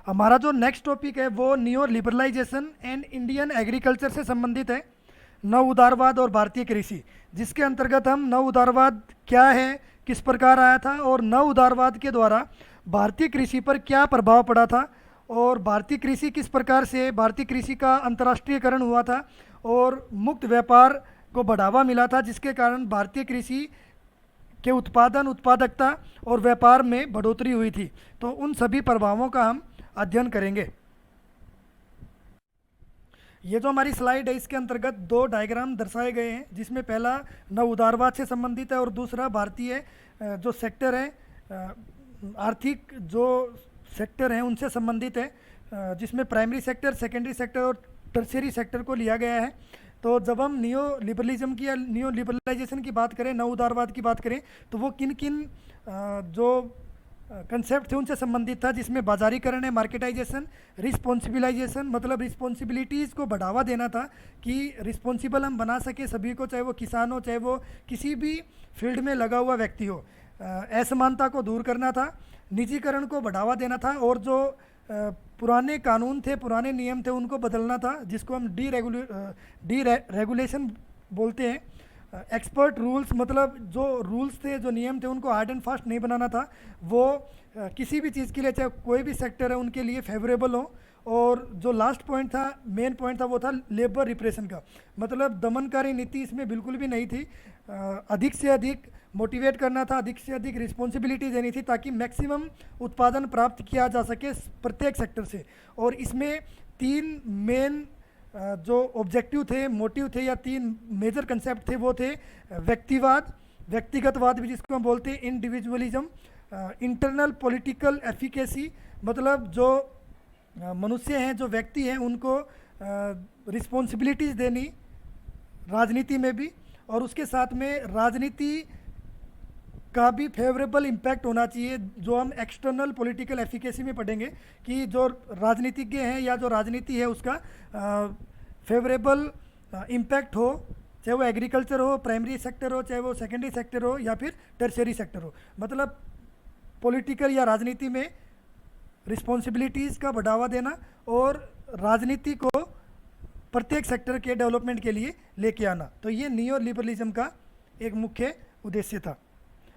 हमारा जो next topic है वो new liberalisation and Indian agriculture से संबंधित है। नव उदारवाद और भारतीय कृषि, जिसके अंतर्गत हम नव उदारवाद क्या है, किस प्रकार आया था और नव उदारवाद के द्वारा भारतीय कृषि पर क्या प्रभाव पड़ा था और भारतीय कृषि किस प्रकार से भारतीय कृषि का अंतर्राष्ट्रीयकरण हुआ था और मुक्त व्यापार को बढ़ावा मिला था, जिसके कारण भारतीय कृषि के उत्पादन, उत्पादकता और व्यापार में बढ़ोतरी हुई थी। तो उन सभी प्रभावों का हम अध्ययन करेंगे। ये जो हमारी स्लाइड है इसके अंतर्गत दो डायग्राम दर्शाए गए हैं, जिसमें पहला नव उदारवाद से संबंधित है और दूसरा भारतीय जो सेक्टर है, आर्थिक जो सेक्टर हैं उनसे संबंधित है, जिसमें प्राइमरी सेक्टर, सेकेंडरी सेक्टर और टर्शियरी सेक्टर को लिया गया है। तो जब हम नियो लिबरलिज्म की या नियो लिबरलाइजेशन की बात करें, नव उदारवाद की बात करें, तो वो किन किन जो कंसेप्ट थे उनसे संबंधित था, जिसमें बाजारीकरण है, मार्केटाइजेशन, रिस्पॉन्सिबिलाइजेशन, मतलब रिस्पॉन्सिबिलिटीज़ को बढ़ावा देना था कि रिस्पॉन्सिबल हम बना सके सभी को, चाहे वो किसान हो, चाहे वो किसी भी फील्ड में लगा हुआ व्यक्ति हो। असमानता को दूर करना था, निजीकरण को बढ़ावा देना था और जो पुराने कानून थे, पुराने नियम थे, उनको बदलना था, जिसको हम डी रेगुलेशन बोलते हैं। एक्सपर्ट रूल्स, मतलब जो रूल्स थे, जो नियम थे, उनको हार्ड एंड फास्ट नहीं बनाना था। वो किसी भी चीज़ के लिए, चाहे कोई भी सेक्टर है, उनके लिए फेवरेबल हो। और जो लास्ट पॉइंट था, मेन पॉइंट था, वो था लेबर रिप्रेशन का, मतलब दमनकारी नीति इसमें बिल्कुल भी नहीं थी। अधिक से अधिक मोटिवेट करना था, अधिक से अधिक रिस्पॉन्सिबिलिटी देनी थी, ताकि मैक्सिमम उत्पादन प्राप्त किया जा सके प्रत्येक सेक्टर से। और इसमें तीन मेन जो ऑब्जेक्टिव थे, मोटिव थे, या तीन मेजर कंसेप्ट थे, वो थे व्यक्तिवाद, व्यक्तिगतवाद भी जिसको हम बोलते हैं, इंडिविजुअलिज्म, इंटरनल पॉलिटिकल एफिकेसी, मतलब जो मनुष्य हैं, जो व्यक्ति हैं, उनको रिस्पॉन्सिबिलिटीज़ देनी राजनीति में भी, और उसके साथ में राजनीति का भी फेवरेबल इम्पैक्ट होना चाहिए, जो हम एक्सटर्नल पॉलिटिकल एफिकेसी में पढ़ेंगे कि जो राजनीतिज्ञ हैं या जो राजनीति है उसका फेवरेबल इम्पैक्ट हो, चाहे वो एग्रीकल्चर हो, प्राइमरी सेक्टर हो, चाहे वो सेकेंडरी सेक्टर हो या फिर टर्शियरी सेक्टर हो। मतलब पॉलिटिकल या राजनीति में रिस्पॉन्सिबिलिटीज़ का बढ़ावा देना और राजनीति को प्रत्येक सेक्टर के डेवलपमेंट के लिए लेके आना। तो ये नियो लिबरलिज्म का एक मुख्य उद्देश्य था।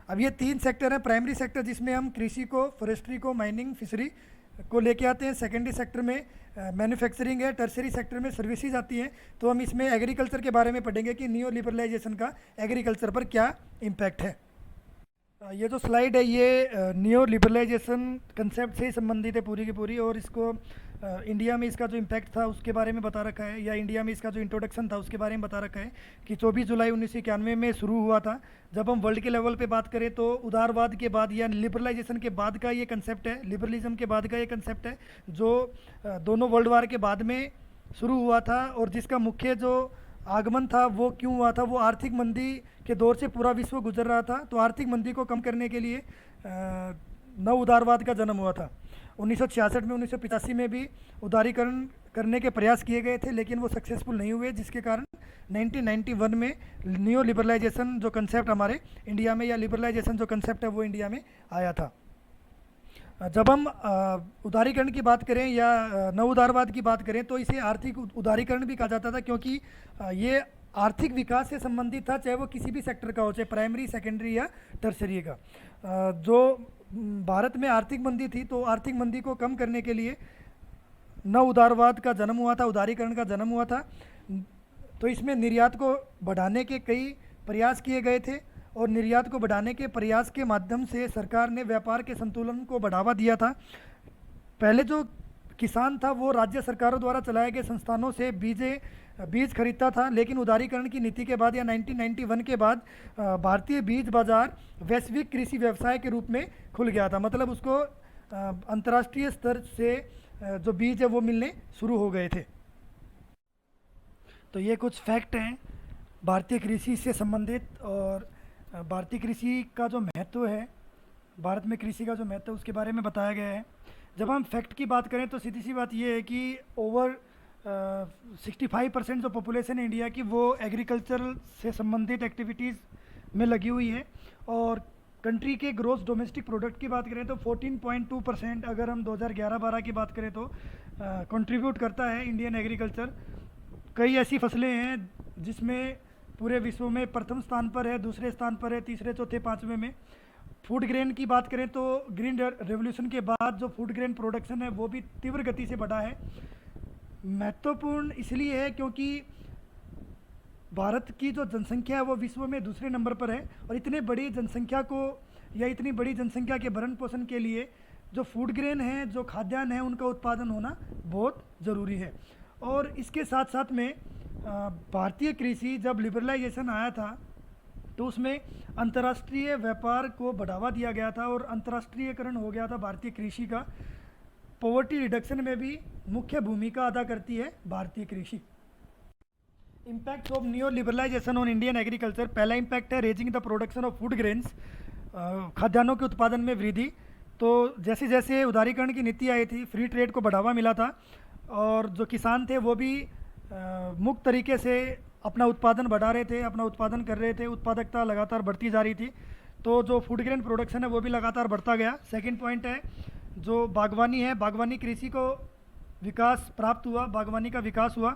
अब ये तीन सेक्टर हैं। प्राइमरी सेक्टर जिसमें हम कृषि को, फॉरेस्ट्री को, माइनिंग, फिशरी को लेके आते हैं। सेकेंडरी सेक्टर में मैन्युफैक्चरिंग है। टर्शियरी सेक्टर में सर्विसेज आती हैं। तो हम इसमें एग्रीकल्चर के बारे में पढ़ेंगे कि नियो लिबरलाइजेशन का एग्रीकल्चर पर क्या इम्पैक्ट है। ये जो स्लाइड है ये नियो लिबरलाइजेशन कंसेप्ट से ही संबंधित है पूरी की पूरी, और इसको इंडिया में इसका जो इम्पैक्ट था उसके बारे में बता रखा है, या इंडिया में इसका जो इंट्रोडक्शन था उसके बारे में बता रखा है कि 24 जुलाई 1991 में शुरू हुआ था। जब हम वर्ल्ड के लेवल पे बात करें तो उदारवाद के बाद या लिबरलाइजेशन के बाद का ये कंसेप्ट है, लिबरलिज्म के बाद का ये कंसेप्ट है, जो दोनों वर्ल्ड वार के बाद में शुरू हुआ था, और जिसका मुख्य जो आगमन था वो क्यों हुआ था, वो आर्थिक मंदी के दौर से पूरा विश्व गुजर रहा था। तो आर्थिक मंदी को कम करने के लिए नव उदारवाद का जन्म हुआ था। 1966 में, 1985 में भी उदारीकरण करने के प्रयास किए गए थे, लेकिन वो सक्सेसफुल नहीं हुए, जिसके कारण 1991 में न्यू लिबरलाइजेशन जो कंसेप्ट हमारे इंडिया में, या लिबरलाइजेशन जो कंसेप्ट है वो इंडिया में आया था। जब हम उदारीकरण की बात करें या नव उदारवाद की बात करें तो इसे आर्थिक उदारीकरण भी कहा जाता था, क्योंकि ये आर्थिक विकास से संबंधित था, चाहे वो किसी भी सेक्टर का हो, चाहे प्राइमरी, सेकेंडरी या टर्शरी का। जो भारत में आर्थिक मंदी थी, तो आर्थिक मंदी को कम करने के लिए नव उदारवाद का जन्म हुआ था, उदारीकरण का जन्म हुआ था। तो इसमें निर्यात को बढ़ाने के कई प्रयास किए गए थे, और निर्यात को बढ़ाने के प्रयास के माध्यम से सरकार ने व्यापार के संतुलन को बढ़ावा दिया था। पहले जो किसान था वो राज्य सरकारों द्वारा चलाए गए संस्थानों से बीज खरीदता था, लेकिन उदारीकरण की नीति के बाद या 1991 के बाद भारतीय बीज बाजार वैश्विक कृषि व्यवसाय के रूप में खुल गया था। मतलब उसको अंतर्राष्ट्रीय स्तर से जो बीज है वो मिलने शुरू हो गए थे। तो ये कुछ फैक्ट हैं भारतीय कृषि से संबंधित, और भारतीय कृषि का जो महत्व है, भारत में कृषि का जो महत्व है उसके बारे में बताया गया है। जब हम फैक्ट की बात करें तो सीधी सी बात ये है कि ओवर 65% जो पॉपुलेशन है इंडिया की वो एग्रीकल्चर से संबंधित एक्टिविटीज़ में लगी हुई है, और कंट्री के ग्रोस डोमेस्टिक प्रोडक्ट की बात करें तो 14.2%, अगर हम 2011-12 की बात करें तो कंट्रीब्यूट करता है इंडियन एग्रीकल्चर। कई ऐसी फसलें हैं जिसमें पूरे विश्व में प्रथम स्थान पर है, दूसरे स्थान पर है, तीसरे चौथे पाँचवें में। फूड ग्रेन की बात करें तो ग्रीन रेवोल्यूशन के बाद जो फूड ग्रेन प्रोडक्शन है वो भी तीव्र गति से बढ़ा है। महत्वपूर्ण इसलिए है क्योंकि भारत की जो जनसंख्या है वो विश्व में दूसरे नंबर पर है, और इतने बड़ी जनसंख्या को या इतनी बड़ी जनसंख्या के भरण पोषण के लिए जो फूड ग्रेन है, जो खाद्यान्न है, उनका उत्पादन होना बहुत ज़रूरी है। और इसके साथ साथ में भारतीय कृषि जब लिबरलाइजेशन आया था तो उसमें अंतर्राष्ट्रीय व्यापार को बढ़ावा दिया गया था और अंतर्राष्ट्रीयकरण हो गया था भारतीय कृषि का। पॉवर्टी रिडक्शन में भी मुख्य भूमिका अदा करती है भारतीय कृषि। Impact of new liberalisation on Indian agriculture. पहला इम्पैक्ट है raising the production of food grains, खाद्यान्नों के उत्पादन में वृद्धि। तो जैसे जैसे उदारीकरण की नीति आई थी, फ्री ट्रेड को बढ़ावा मिला था, और जो किसान थे वो भी मुक्त तरीके से अपना उत्पादन बढ़ा रहे थे, अपना उत्पादन कर रहे थे, उत्पादकता लगातार बढ़ती जा रही थी। तो जो फूड ग्रेन प्रोडक्शन है वो भी लगातार बढ़ता गया। सेकंड पॉइंट है जो बागवानी है, बागवानी कृषि को विकास प्राप्त हुआ, बागवानी का विकास हुआ।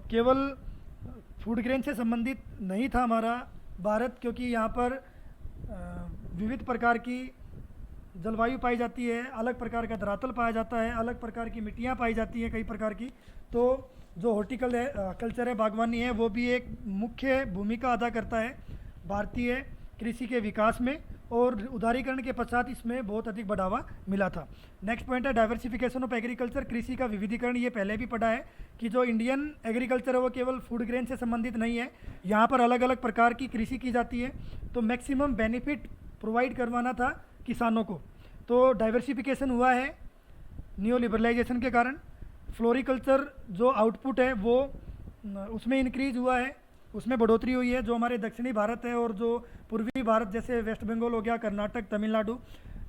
केवल फूड ग्रेन से संबंधित नहीं था हमारा भारत, क्योंकि यहाँ पर विविध प्रकार की जलवायु पाई जाती है, अलग प्रकार का धरातल पाया जाता है, अलग प्रकार की मिट्टियाँ पाई जाती हैं कई प्रकार की। तो जो हॉर्टिकल्चर है, बागवानी है, वो भी एक मुख्य भूमिका अदा करता है भारतीय कृषि के विकास में, और उदारीकरण के पश्चात इसमें बहुत अधिक बढ़ावा मिला था। नेक्स्ट पॉइंट है डाइवर्सिफिकेशन ऑफ एग्रीकल्चर, कृषि का विविधीकरण। ये पहले भी पढ़ा है कि जो इंडियन एग्रीकल्चर है वो केवल फूड ग्रेन से संबंधित नहीं है, यहाँ पर अलग अलग प्रकार की कृषि की जाती है। तो मैक्सिमम बेनिफिट प्रोवाइड करवाना था किसानों को, तो डाइवर्सिफिकेशन हुआ है न्यू लिबरलाइजेशन के कारण। फ्लोरिकल्चर जो आउटपुट है वो उसमें इंक्रीज हुआ है, उसमें बढ़ोतरी हुई है। जो हमारे दक्षिणी भारत है और जो पूर्वी भारत जैसे वेस्ट बंगाल हो गया, कर्नाटक, तमिलनाडु,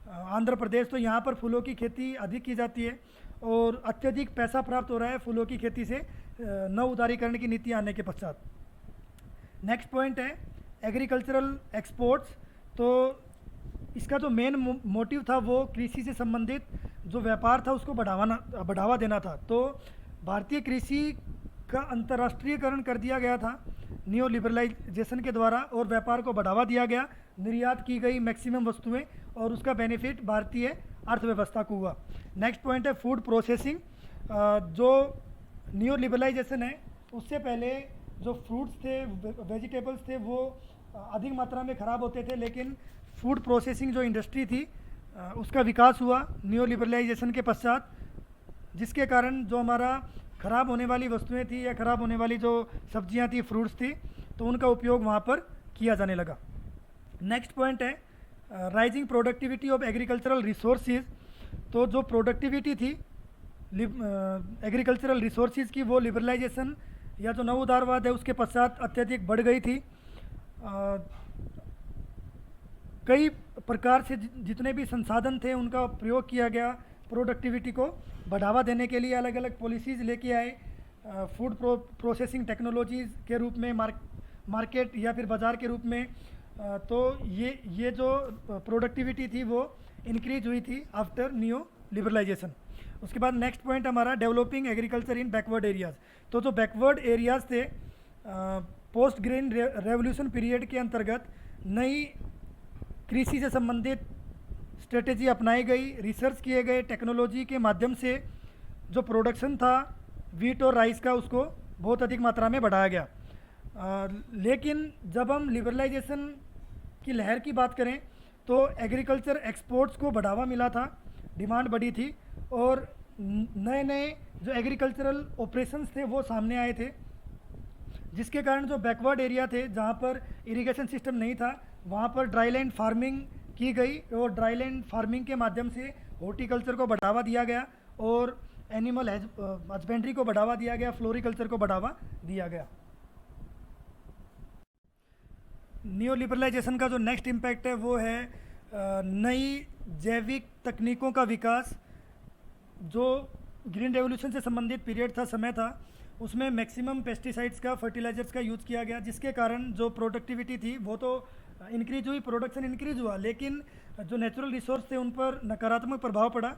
आंध्र प्रदेश, तो यहाँ पर फूलों की खेती अधिक की जाती है और अत्यधिक पैसा प्राप्त हो रहा है फूलों की खेती से नव उदारीकरण की नीति आने के पश्चात। नेक्स्ट पॉइंट है एग्रीकल्चरल एक्सपोर्ट्स। तो इसका जो मेन मोटिव था वो कृषि से संबंधित जो व्यापार था उसको बढ़ावा देना था। तो भारतीय कृषि का अंतर्राष्ट्रीयकरण कर दिया गया था न्यू लिबरलाइजेशन के द्वारा, और व्यापार को बढ़ावा दिया गया, निर्यात की गई मैक्सिमम वस्तुएं, और उसका बेनिफिट भारतीय अर्थव्यवस्था को हुआ। नेक्स्ट पॉइंट है फूड प्रोसेसिंग। जो न्यू लिबरलाइजेशन है उससे पहले जो फ्रूट्स थे, वेजिटेबल्स थे, वो अधिक मात्रा में ख़राब होते थे, लेकिन फूड प्रोसेसिंग जो इंडस्ट्री थी उसका विकास हुआ न्यू लिबरलाइजेशन के पश्चात, जिसके कारण जो हमारा ख़राब होने वाली वस्तुएं थी या ख़राब होने वाली जो सब्जियां थी, फ्रूट्स थी, तो उनका उपयोग वहाँ पर किया जाने लगा। नेक्स्ट पॉइंट है rising productivity of agricultural resources. तो जो प्रोडक्टिविटी थी एग्रीकल्चरल रिसोर्सेज की, वो लिबरलाइजेशन या जो नव उदारवाद है उसके पश्चात अत्यधिक बढ़ गई थी। कई प्रकार से जितने भी संसाधन थे उनका प्रयोग किया गया, प्रोडक्टिविटी को बढ़ावा देने के लिए अलग अलग पॉलिसीज़ लेके आए। फूड प्रोसेसिंग टेक्नोलॉजीज़ के रूप में, मार्केट या फिर बाज़ार के रूप में। तो ये जो प्रोडक्टिविटी थी वो इंक्रीज हुई थी आफ्टर न्यू लिबरलाइजेशन। उसके बाद नेक्स्ट पॉइंट हमारा developing agriculture in backward areas. तो जो बैकवर्ड एरियाज़ थे पोस्ट ग्रीन रेवोल्यूशन पीरियड के अंतर्गत नई कृषि से संबंधित स्ट्रेटेजी अपनाई गई, रिसर्च किए गए, टेक्नोलॉजी के माध्यम से जो प्रोडक्शन था वीट और राइस का उसको बहुत अधिक मात्रा में बढ़ाया गया। लेकिन जब हम लिबरलाइजेशन की लहर की बात करें तो एग्रीकल्चर एक्सपोर्ट्स को बढ़ावा मिला था, डिमांड बढ़ी थी, और नए नए जो एग्रीकल्चरल ऑपरेशंस थे वो सामने आए थे, जिसके कारण जो बैकवर्ड एरिया थे जहाँ पर इरिगेशन सिस्टम नहीं था वहाँ पर ड्राईलैंड फार्मिंग की गई, और ड्राईलैंड फार्मिंग के माध्यम से हॉर्टिकल्चर को बढ़ावा दिया गया और एनिमल हस्बेंड्री को बढ़ावा दिया गया, फ्लोरिकल्चर को बढ़ावा दिया गया। न्यू लिबरलाइजेशन का जो नेक्स्ट इम्पैक्ट है वो है नई जैविक तकनीकों का विकास। जो ग्रीन रेवोल्यूशन से संबंधित पीरियड था, समय था, उसमें मैक्सिमम पेस्टिसाइड्स का, फर्टिलाइजर्स का यूज़ किया गया, जिसके कारण जो प्रोडक्टिविटी थी वो तो इंक्रीज हुई, प्रोडक्शन इंक्रीज हुआ, लेकिन जो नेचुरल रिसोर्स थे उन पर नकारात्मक प्रभाव पड़ा।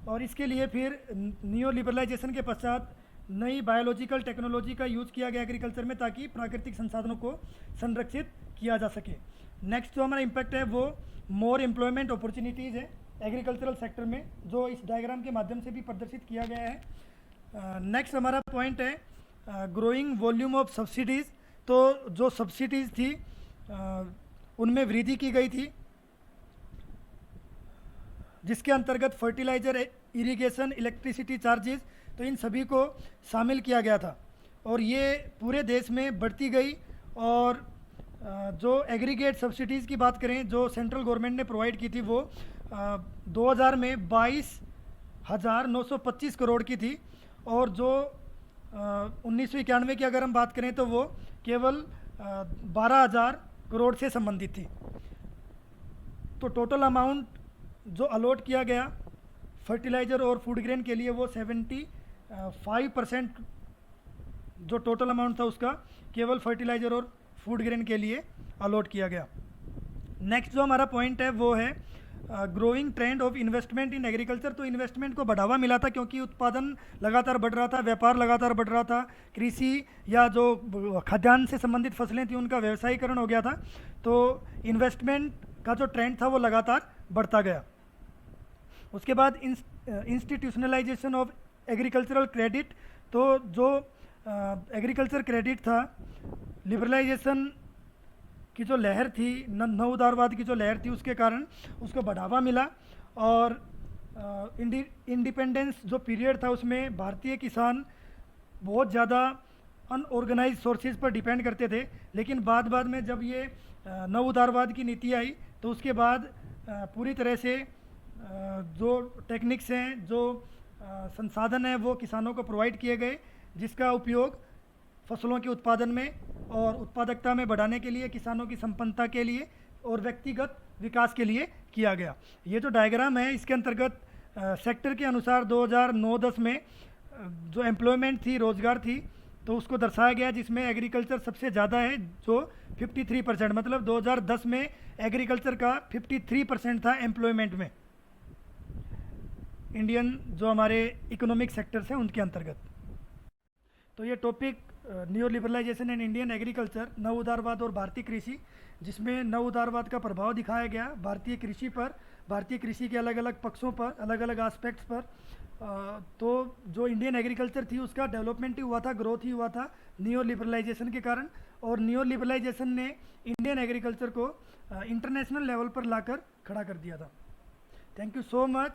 और इसके लिए फिर नियो लिबरलाइजेशन के पश्चात नई बायोलॉजिकल टेक्नोलॉजी का यूज़ किया गया एग्रीकल्चर में, ताकि प्राकृतिक संसाधनों को संरक्षित किया जा सके। नेक्स्ट जो हमारा इम्पैक्ट है वो मोर एम्प्लॉयमेंट अपॉर्चुनिटीज़ है एग्रीकल्चरल सेक्टर में, जो इस डायग्राम के माध्यम से भी प्रदर्शित किया गया है। नेक्स्ट हमारा पॉइंट है ग्रोइंग वॉल्यूम ऑफ सब्सिडीज़। तो जो सब्सिडीज़ थी उनमें वृद्धि की गई थी, जिसके अंतर्गत फर्टिलाइजर, इरिगेशन, इलेक्ट्रिसिटी चार्जेस, तो इन सभी को शामिल किया गया था और ये पूरे देश में बढ़ती गई। और जो एग्रीगेट सब्सिडीज़ की बात करें जो सेंट्रल गवर्नमेंट ने प्रोवाइड की थी, वो 2000 में 22,925 करोड़ की थी, और जो 1991 की अगर हम बात करें तो वो केवल 12,000 करोड़ से संबंधित थी। तो टोटल अमाउंट जो अलॉट किया गया फर्टिलाइज़र और फूड ग्रेन के लिए वो 75% जो टोटल अमाउंट था उसका केवल फर्टिलाइज़र और फूड ग्रेन के लिए अलॉट किया गया। नेक्स्ट जो हमारा पॉइंट है वो है growing trend of investment in agriculture. तो इन्वेस्टमेंट को बढ़ावा मिला था क्योंकि उत्पादन लगातार बढ़ रहा था, व्यापार लगातार बढ़ रहा था, कृषि या जो खाद्यान्न से संबंधित फसलें थी उनका व्यवसायीकरण हो गया था, तो इन्वेस्टमेंट का जो ट्रेंड था वो लगातार बढ़ता गया। उसके बाद इंस्टीट्यूशनलाइजेशन ऑफ एग्रीकल्चरल क्रेडिट। तो जो एग्रीकल्चर क्रेडिट था, लिबरलाइजेशन की जो लहर थी, नव उदारवाद की जो लहर थी, उसके कारण उसको बढ़ावा मिला। और इंडिपेंडेंस जो पीरियड था उसमें भारतीय किसान बहुत ज़्यादा अनऑर्गेनाइज सोर्सेज पर डिपेंड करते थे, लेकिन बाद में जब ये नव उदारवाद की नीति आई तो उसके बाद पूरी तरह से जो टेक्निक्स हैं, जो संसाधन हैं वो किसानों को प्रोवाइड किए गए, जिसका उपयोग फसलों के उत्पादन में और उत्पादकता में बढ़ाने के लिए, किसानों की संपन्नता के लिए और व्यक्तिगत विकास के लिए किया गया। ये जो डायग्राम है इसके अंतर्गत सेक्टर के अनुसार 2009-10 में जो एम्प्लॉयमेंट थी, रोजगार थी, तो उसको दर्शाया गया, जिसमें एग्रीकल्चर सबसे ज़्यादा है जो 53%, मतलब 2010 में एग्रीकल्चर का 53% था एम्प्लॉयमेंट में, इंडियन जो हमारे इकोनॉमिक सेक्टर्स हैं उनके अंतर्गत। तो ये topic new liberalisation and Indian agriculture, नव उदारवाद और भारतीय कृषि, जिसमें नव उदारवाद का प्रभाव दिखाया गया भारतीय कृषि पर, भारतीय कृषि के अलग अलग पक्षों पर, अलग अलग एस्पेक्ट्स पर। तो जो इंडियन एग्रीकल्चर थी उसका डेवलपमेंट ही हुआ था, ग्रोथ ही हुआ था न्यू लिबरलाइजेशन के कारण, और न्यू लिबरलाइजेशन ने इंडियन एग्रीकल्चर को इंटरनेशनल लेवल पर लाकर खड़ा कर दिया था। Thank you so much.